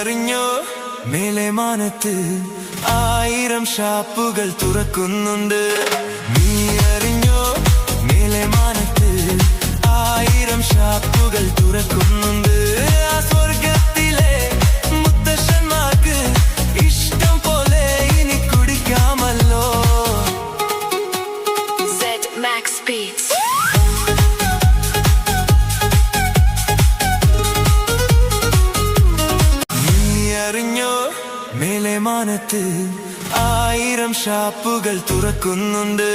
അറിഞ്ഞോ മേലെ മാനത്ത് 1000 ഷാപ്പുകൾ തുറക്കുന്നുണ്ട്. നീ അറിഞ്ഞോ മേലെ മാനത്ത് 1000 ഷാപ്പുകൾ തുറക്കുന്നുണ്ട്. ആ സ്വർഗത്തിലെ മുത്തശ്ശന്മാർക്ക് ഇഷ്ടം പോലെ ഇനി കുടിക്കാമല്ലോ. Max Beats. നീ അറിഞ്ഞോ മേലെ മാനത്ത് 1000 ഷാപ്പുകൾ തുറക്കുന്നുണ്ട്.